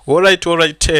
Alright,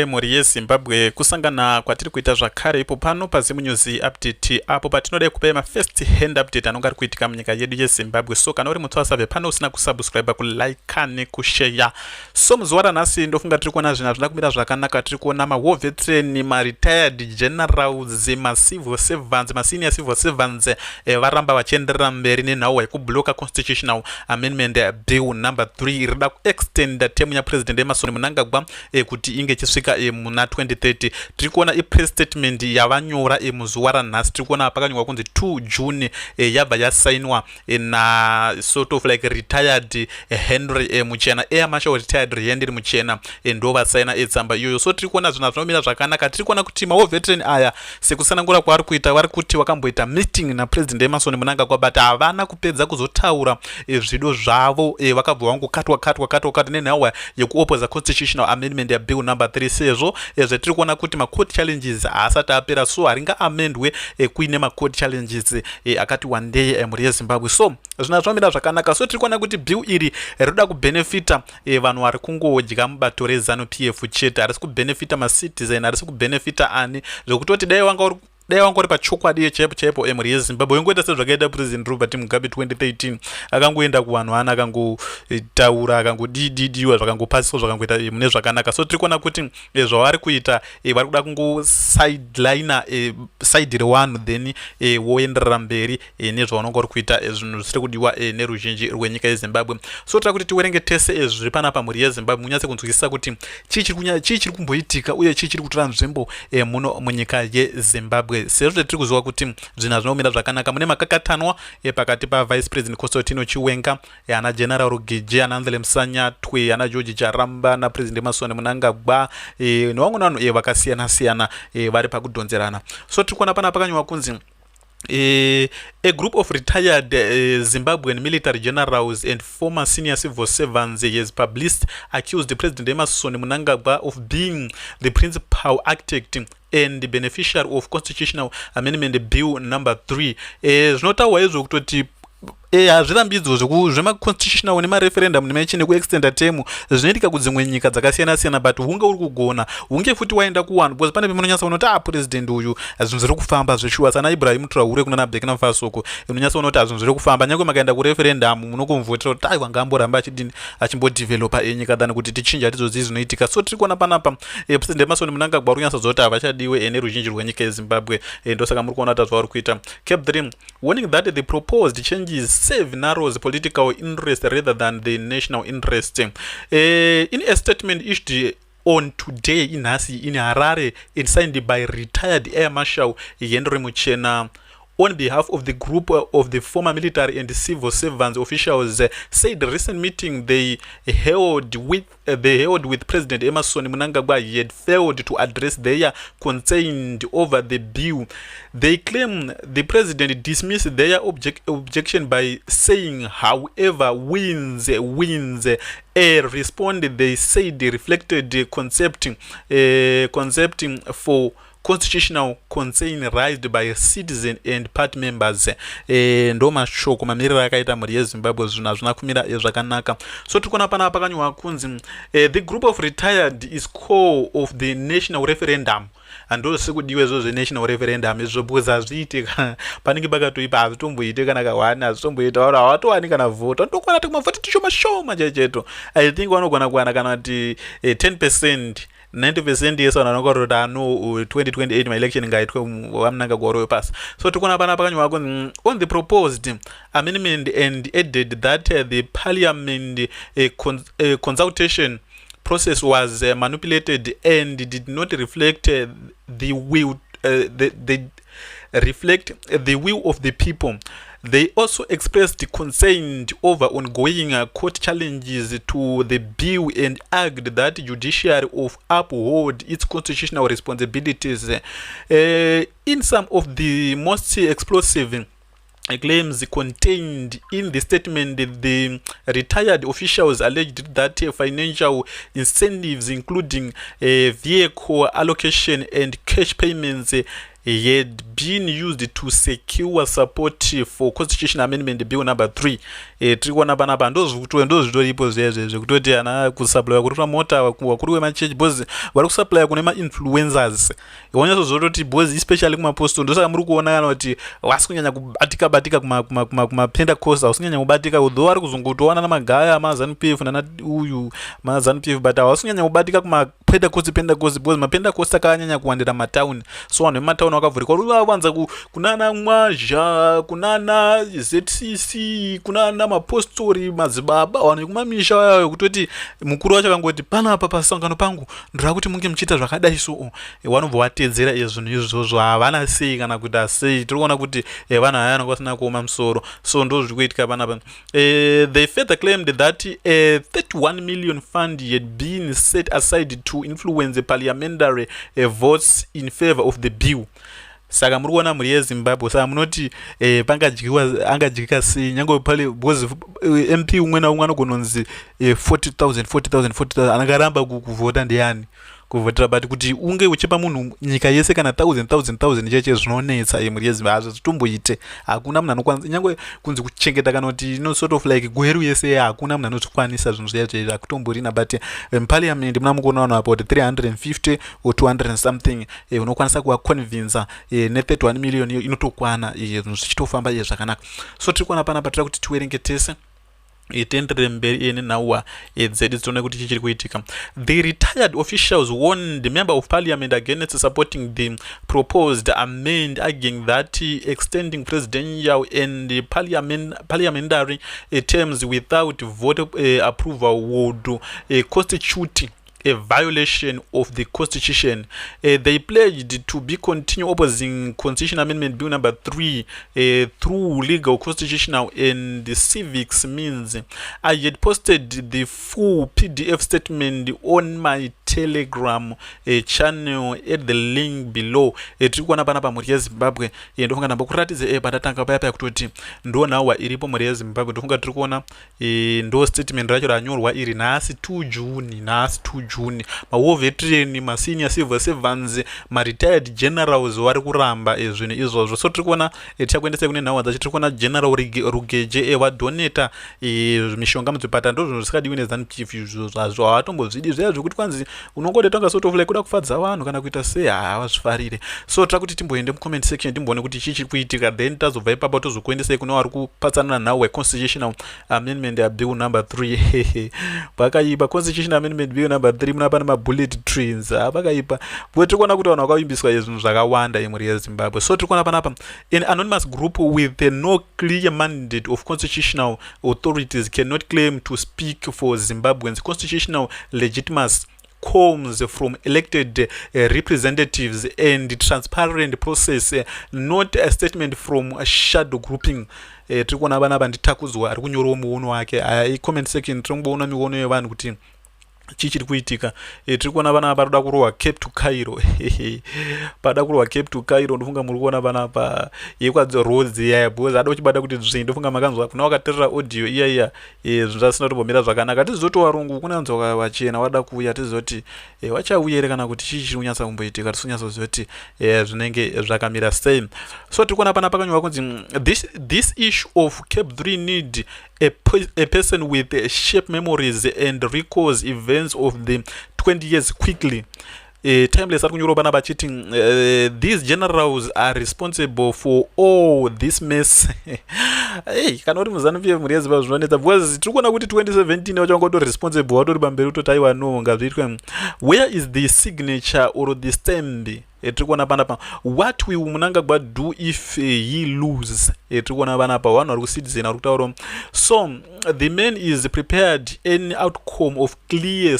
muri yeZimbabwe kusangana kwatiri kuita zvakare ipo pano paZimu News update apo patinode kupa first hand update anonga ari kuitika munyika yedu yeZimbabwe. So kana uri mutsi wasabve pano usina kusubscribe, kulike nekushare. So muzuva ranhasi ndofunga tiri kuona zvinhu zvinoda kumira zvakanaka. Tiri kuona ma-war veteran, ma-retired generals, ma-civil servants, ma-senior civil servants varamba vachienderera mberi nenhau yekubloka constitutional amendment bill number 3 irida kuextenda term yapresident Emmerson Mnangagwa kuti inge chisvika muna 2030. Tiri kuona press statement yavanyora muzuva ranhasi. Tiri kuona pakanyorwa kunzi 2 June yabva yasainwa na sort of like retired Henry Muchena, air marshal retired Henry Muchena ndo vasaina tsamba iyoyo. So tiri kuona zvinhu zvinomira zvakanaka. Tiri kuona kuti ma-war veteran aya sekusanangura kwavari kuita vari kuti vakamboita meeting na president Emmerson Mnangagwa but havana kupedza kuzotaura zvido zvavo. Vakabva vangokatwa nenhau yekuopposa constitutional amendment ya bill number 3 sezvo zvetiri kuona kuti ma-court challenges haasati apera, so haringa amendwe kuine ma-court challenges akati wandei muri yeZimbabwe. So zvinhu zvinomira zvakanaka. So tiri kuona kuti bill iri rinoda kubenefita vanhu vari kungodya mubato reZanu PF chete, harisi kubenefita macitizen, harisi kubenefita ani zvekutoti dai wanga uri pachokwadi chaipo muri yeZimbabwe wengoita sezvakaita president Robert Mugabe 2013 akangoenda kuvanhu ana akangotaura akangodidwa zvakangopasiswa zvakangoita mune zvakanaka. So tiri kuona kuti zvavari kuita vari kuda kungosidelina side rewanhu then woenderera mberi nezvavanonga vari kuita zvinhu zvisiri kudiwa neruzhinji rwenyika yeZimbabwe. So tira kuti tiwerenge tese zviri panapa muri yeZimbabwe munyatse kunzwisisa kuti chii chiri kumboitika uye chii chiri kutora nzvimbo muno munyika yeZimbabwe. Sezvo tiri kuziva kuti zvinhu zvinomira zvakanaka. Mune makakatanwa pakati pavice president Constantino Chiwenga, ana general Rugije, ana Andile Musanyatwe, ana George Charamba na president Emmerson Mnangagwa nevamwe vanhu vakasiyana-siyana vari pakudhonzerana. So tiri kuona pana pakanyorwa kunzi a group of retired Zimbabwean military generals and former senior civil servants has published accused President Emmerson Mnangagwa of being the principal architect and the beneficiary of constitutional amendment bill number 3. Zvinotaurwa izvo kutoti hazvirambidzwo zvemaconstitutional nemareferendum nemachine kuextenda term zvinoitika kudzimwe nyika dzakasiyana-siyana but hunge uri kugona hunge futi waenda kuwanhu because pane pemunonyatsa unoti president uyu zvinhu zviri kufamba zveshuwa sana Ibrahim Traore kunana Burkina Faso ko unonyatsa unoti zvinhu zviri kufamba nyangwe makaenda kureferendum munokumvotera kuti wanga amboramba achimbodevelopa nyika than kuti tichinja tidzodzi zvinoitika. So tiri kuona panapa president Emmerson Mnangagwa uri kunyatsa zoti havachadiwe neruzhinji rwenyika yeZimbabwe ndosaka muri kuona kuti zvavari kuita. Cape 3 warning that the proposed changes serve narrows political interest rather than the national interest. In a statement issued on today in Harare and signed by retired Air Marshal Henry Muchena on behalf of the group of the former military and civil servants officials, said the recent meeting they held with President Emmerson Mnangagwa had failed to address their concern over the bill. They claim the president dismissed their objection by saying, however, wins. A response they said reflected concepting for constitutional concern raised by citizen and party members. Ndo mashoko mamirira akaita muri yeZimbabwe zvinhu hazvina kumira zvakanaka. So tikona pana pakanyorwa kunzi the group of retired is core of the national referendum. Ando sikudiwe zvenational referendum izvo because hazviitika panenge pakatoipa hazvitomboite kana kawana hazvitomboita vari havatowani kana vhota ndokwana kuti mavhoti tishoma chaicheto. I think vanogona kuwana kana kuti 10%, 90% yesu vanhu vanonga kuti ano 2028 maelection ngaitwe waMnangagwa uri wepasi. So tikona pana pakanyorwa kunzi on the proposed amendment and added that the parliament consultation process was manipulated and did not reflect the will of the people. They also expressed concern over ongoing court challenges to the bill and argued that judiciary of uphold its constitutional responsibilities. In some of the most explosive claims contained in the statement, the retired officials alleged that financial incentives including vehicle allocation and cash payments had been used to secure support for constitution amendment bill number 3. Tiri kuona panapa ndozvitoripo zvezvezve kutoti ana kusupply kuri mota wakuru wemachechi bhozi vari kusupply kune mainfluencers wanyazozototi bhozi especially kumapostal ndosaka muri kuona kana kuti wasi kunyanya kubatika kumapentecost hausi kunyanya kubatika though vari kuzongotowana namagaya amaZANU-PF nana uyu maZANU-PF but hausi kunyanya kubatika kumapentecost because mapentecost akanyanya kuwandira matauni so vanhu vematauni vakavhurika vavanza kunana Mwazha kunana ZCC kunana mapostori madzibaba vanhu vekumamisha vayo kutoti mukuru wacho akangoti panapa pasangano pangu ndira kuti munge muchiita zvakadai so vanobva vatedzera zvinhu izvozvo havana sei kana kuti asei tiri kuona kuti vanhu aya vanga vasina kuoma musoro so ndo zviri kuitika panapa. They further claimed that a 31 million fund had been set aside to influence parliamentary votes in favor of the bill. Saka muri kuona mhuri yeZimbabwe saka munoti angadyika sei nyange pale because MP umwe naumwe anogononzi 40,000 anakaramba kuvhota ndiani kuvhotera but kuti unge uchipa munhu nyika yese kana 1000 cheche zvinonetsa mhuri yeZimbabwe hazvitomboite hakuna munhu anokwanisa nyange kunzi kuchengeta kana kuti sort of like gweru yese hakuna munhu anozvikwanisa zvinhu zviya hakutomborina but parliament muna mukuona vanhu about 350 or 200 and something unokwanisa kuvaconvinsa ne31 million inotokwana zvinhu zvichitofamba zvakanaka so tiri kuona panapa tira kuti tiwerenge tese itenderere mberi nenhauwa dzedu tione kuti chichiri kuitika. The retired officials warned the member of parliament against supporting the proposed amend, arguing that extending presidential and parliamentary terms without vote approval would constitute a violation of the constitution. They pledged to be continue opposing constitution amendment bill number 3 through legal, constitutional and the civics means. I had posted the full PDF statement on my Telegram channel at the link below. Tiri kuona panapa mhuri yeZimbabwe ndofunga namba kuratidze patatanga paya kutoti ndo nhauwa iripo mhuri yeZimbabwe ndofunga tiri kuona ndo statement racho ranyorwa iri nhasi 2 June ma-war veteran ma-senior civil servants ma-retired generals vari kuramba zvinhu izvozvo so tiri kuona tichakuendesa kune nhauwa dzacho tiri kuona general Rugeje vadoneta mishonga mudzipatara ndo zvinhu zvisikadiwi neZANU-PF izvo zvazvo havatombozvidi zviya zvekuti kwanzi unongodetonga sort of like kuda kufadza vanhu kana kuita sei havazvifarire so tira kuti timboende mucomment section timboone kuti chichiri kuitika then tazobva ipapo tozokuendesai kuna vari kupatsana nhauwa constitutional amendment bill number 3 pakaipa constitutional amendment bill number 3 muna pana mabullet trains pakaipa bwe tiri kuona kuti vanhu vakaimbiswa zvinhu zvakawanda mhuri yeZimbabwe so tiri kuona panapa an anonymous group with no clear mandate of constitutional authorities cannot claim to speak for Zimbabweans constitutional legitimacy comes from elected representatives and transparent process, not a statement from a shadow grouping. Tiri kuona vanapa nditakudzwa ari kunyorawo muono wake comment section tiri kumboona miono yevanhu kuti chichiri kuitika. Tiri kuona vana paroda kurohwa Cape to Cairo pada kurohwa Cape to Cairo ndofunga muri kuona vana pa yekwadzi roads iya because ada kuchibata kuti zvinhu ndofunga makanzwa kuna wakaterera audio iya zvasina kutombomira zvakanaka tizoto varungu kunanzwa wachena wada kuuya tizoti wachauya ere kana kuti chichiri kunyatsa kumboitika tisonyatsa kuzoti zvinenge zvakamira sei. So tiri kuona pana pakanyorwa kunzi this issue of Cape 3 need a person with sharp memories and recalls events of the 20 years quickly. Timeless ari kunyoro pana bachiti these generals are responsible for all this mess. Kana uri muZANU-PF mhuri yeZimbabwe zvinonetsa because tiri kuona kuti 2017 wachanga responsible watori pamberi utotaiwa no ngazviitwe where is the signature or the stamp. Tiri kuona panapa what will Mnangagwa do if he lose. Tiri kuona panapa vanhu vari kucitizen vari kutaura so the man is prepared any outcome of clear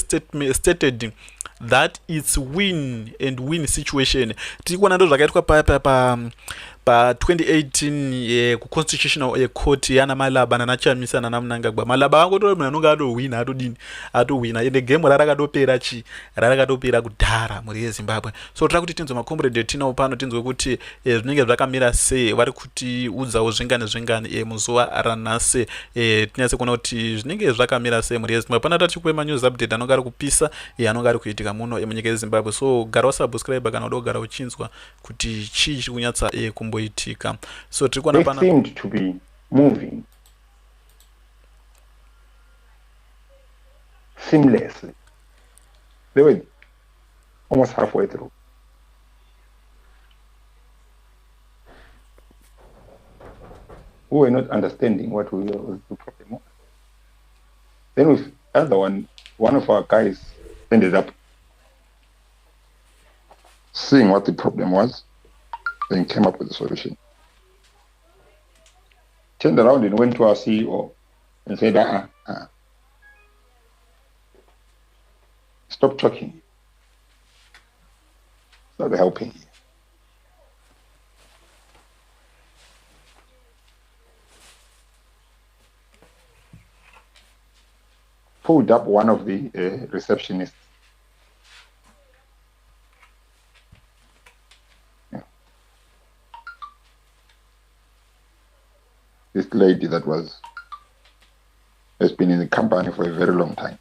stated that it's win and win situation. Tiri kuona ndo zvakaitwa pa 2018 ku constitutional court yana malaba nanachamisana namunangagwa malaba angotori munhu anonge atowina atowina ende gemu rarakatopera rarakatopera kudhara mhuri yezimbabwe. So tira kuti tinzwe makomrade etinawo pano tinzwe kuti zvinenge zvakamira sei, vari kuti udzawo zvingani muzuva ranhasi tinyatse kuona kuti zvinenge zvakamira sei mhuri yezimbabwe. Pana tachikupe manews update anonge ari kupisa anonge ari kuitika muno munyika yezimbabwe. So gara wasubscribe kana uda kugara uchinzwa kuti chii chiri kunyatsa kumboitika. So tiri kuona pana seemed to be moving seamlessly. They were almost halfway through. We were not understanding what was the problem. Then with other one of our guys ended up seeing what the problem was, then came up with a solution. Turned around and went to our CEO and said, stop talking. Start helping. Pulled up one of the receptionists. Yeah. This lady that has been in the company for a very long time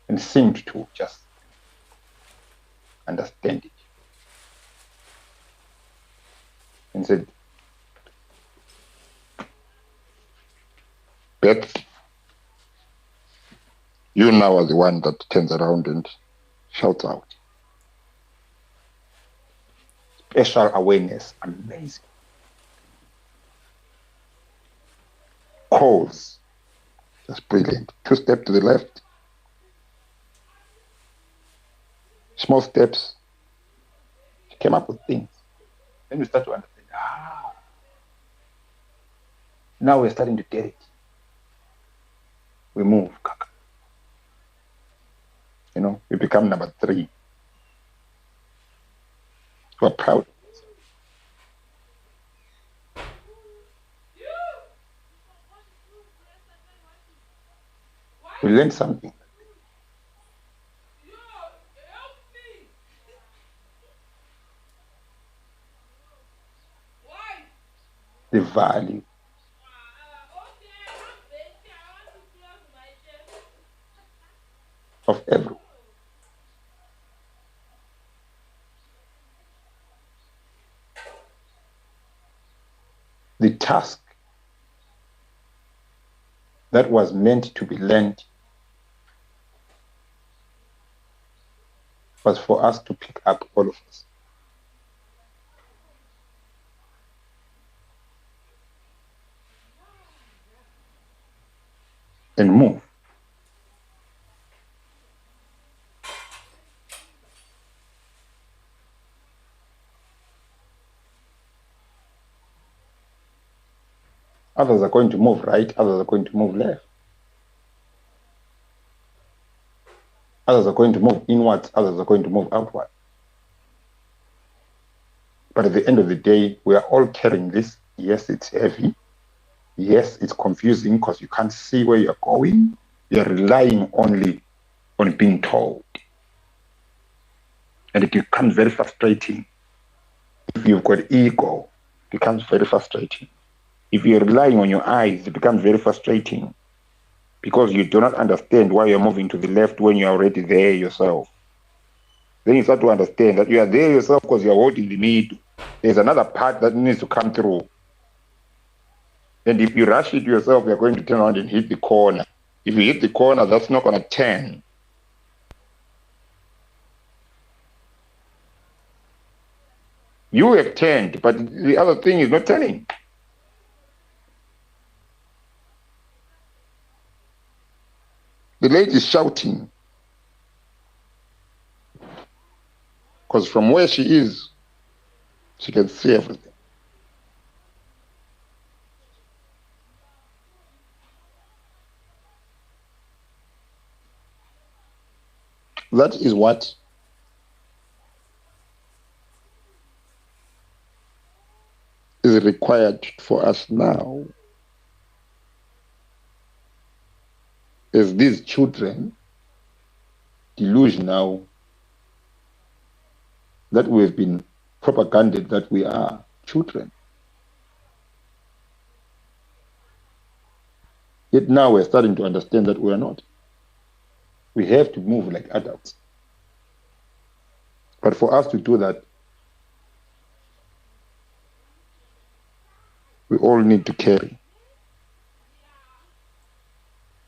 and seemed to just understand it. And said, Beth, you now are the one that turns around and shouts out. Special awareness, amazing. Calls, just brilliant. 2 steps to the left. Small steps. She came up with things. Then we start to understand, now we're starting to get it. We move, kaka. We become number 3. We're proud. We learned something. The value of everyone. The task that was meant to be learned was for us to pick up, all of us. And move. Others are going to move right, others are going to move left. Others are going to move inwards, others are going to move outward. But at the end of the day, we are all carrying this. Yes, it's heavy. Yes, it's confusing because you can't see where you're going. You're relying only on being told. And it becomes very frustrating. If you've got ego, it becomes very frustrating. If you're relying on your eyes, it becomes very frustrating because you do not understand why you're moving to the left when you're already there yourself. Then you start to understand that you are there yourself because you're holding the middle. There's another part that needs to come through. And if you rush it yourself, you're going to turn around and hit the corner. If you hit the corner, that's not going to turn. You have turned, but the other thing is not turning. The lady is shouting because from where she is, she can see everything. That is what required for us now as these children delusional that we have been propaganded that we are children. Yet now we're starting to understand that we are not. We have to move like adults. But for us to do that, we all need to carry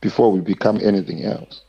before we become anything else.